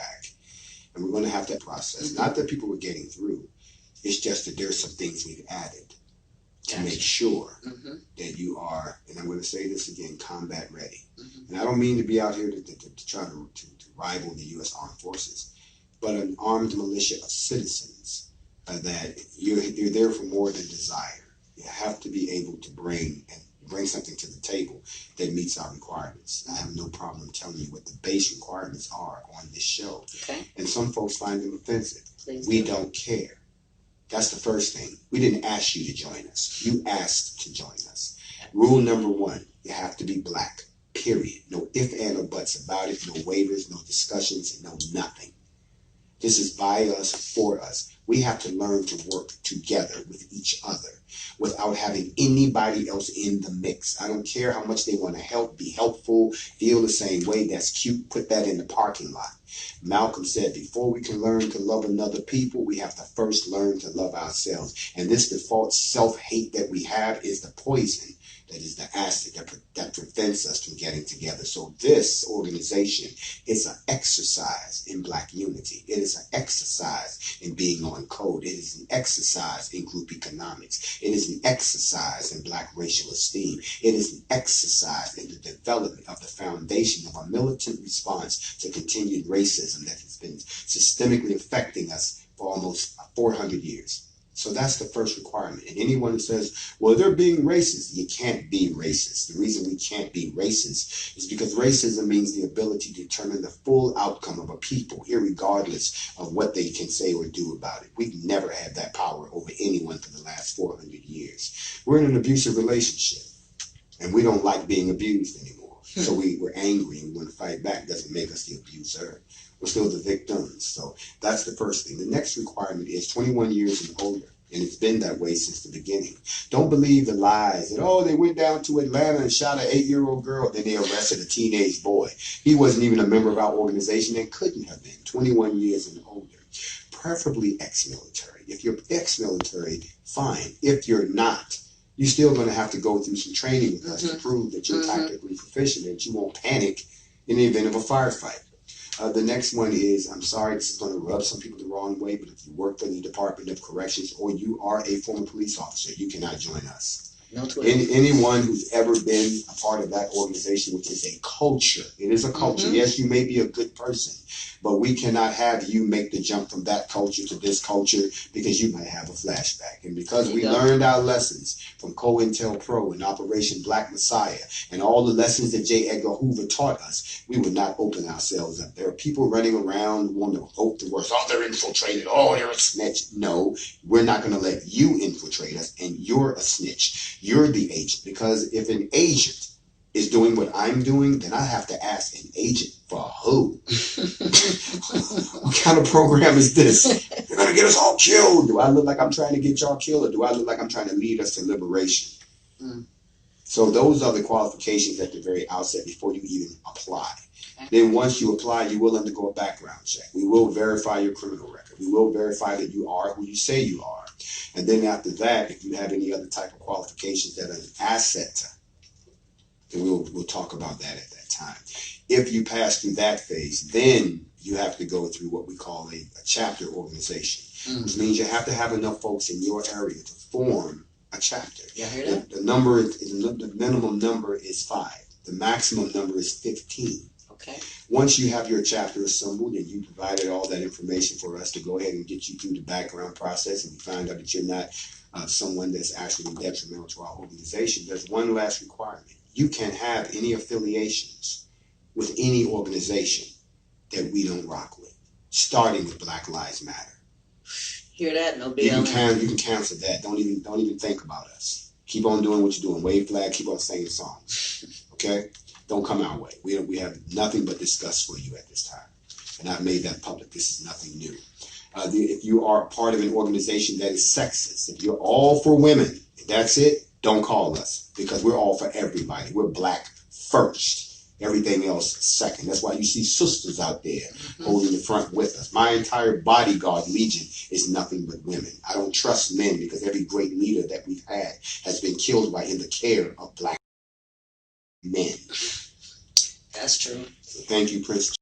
back. And we're going to have that process. Not that people were getting through. It's just that there's some things we've added to make sure that you are, and I'm going to say this again, combat ready. And I don't mean to be out here to try to rival the U.S. Armed Forces, but an armed militia of citizens that you're there for more than desire. You have to be able to bring something to the table that meets our requirements. I have no problem telling you what the base requirements are on this show. Okay. And some folks find them offensive. Please we do. don't care. That's the first thing. We didn't ask you to join us. You asked to join us. Rule number 1, you have to be black, period. No ifs, ands, or buts about it. No waivers, no discussions, no nothing. This is by us, for us. We have to learn to work together with each other without having anybody else in the mix. I don't care how much they want to help, be helpful, feel the same way. That's cute. Put that in the parking lot. Malcolm said, before we can learn to love another people, we have to first learn to love ourselves. And this default self-hate that we have is the poison that is the acid that prevents us from getting together. So this organization is an exercise in black unity. It is an exercise in being on code. It is an exercise in group economics. It is an exercise in black racial esteem. It is an exercise in the development of the foundation of a militant response to continued racism that has been systemically affecting us for almost 400 years. So that's the first requirement. And anyone who says, well, they're being racist, you can't be racist. The reason we can't be racist is because racism means the ability to determine the full outcome of a people, irregardless of what they can say or do about it. We've never had that power over anyone for the last 400 years. We're in an abusive relationship, and we don't like being abused anymore. So we're angry and we want to fight back. Doesn't make us the abuser. We're still the victims. So that's the first thing. The next requirement is 21 years and older. And it's been that way since the beginning. Don't believe the lies that, oh, they went down to Atlanta and shot an 8-year-old girl. Then they arrested a teenage boy. He wasn't even a member of our organization and couldn't have been. 21 years and older. Preferably ex-military. If you're ex-military, fine. If you're not, you're still going to have to go through some training with us to prove that you're tactically proficient and you won't panic in the event of a firefight. The next one is, I'm sorry, this is going to rub some people the wrong way, but if you work for the Department of Corrections or you are a former police officer, you cannot join us. No Anyone who's ever been a part of that organization, which is a culture, it is a culture. Yes, you may be a good person, but we cannot have you make the jump from that culture to this culture because you might have a flashback. And because we learned our lessons from COINTELPRO and Operation Black Messiah and all the lessons that J. Edgar Hoover taught us, we would not open ourselves up. There are people running around who want to hope the worst. Oh, they're infiltrated. Oh, they're a snitch. No, we're not going to let you infiltrate us, and you're a snitch. You're the agent, because if an agent is doing what I'm doing, then I have to ask an agent for who? What kind of program is this? They're going to get us all killed. Do I look like I'm trying to get y'all killed, or do I look like I'm trying to lead us to liberation? So those are the qualifications at the very outset before you even apply. Then once you apply, you will undergo a background check. We will verify your criminal record. We will verify that you are who you say you are. And then after that, if you have any other type of qualifications that are an asset, then we'll talk about that at that time. If you pass through that phase, then you have to go through what we call a chapter organization, which means you have to have enough folks in your area to form a chapter. Yeah, I hear that. The minimum number is 5. The maximum number is 15. Okay. Once you have your chapter assembled and you provided all that information for us to go ahead and get you through the background process, and we find out that you're not someone that's actually detrimental to our organization, there's one last requirement. You can have any affiliations with any organization that we don't rock with, starting with Black Lives Matter. Hear that? No BLM. You can cancel that. Don't even think about us. Keep on doing what you're doing. Wave flag. Keep on singing songs. Okay. Don't come our way. We have nothing but disgust for you at this time. And I've made that public. This is nothing new. If you are part of an organization that is sexist, if you're all for women, that's it, don't call us, because we're all for everybody. We're black first. Everything else second. That's why you see sisters out there holding the front with us. My entire bodyguard legion is nothing but women. I don't trust men because every great leader that we've had has been killed in the care of black men. That's true. So thank you, Prince.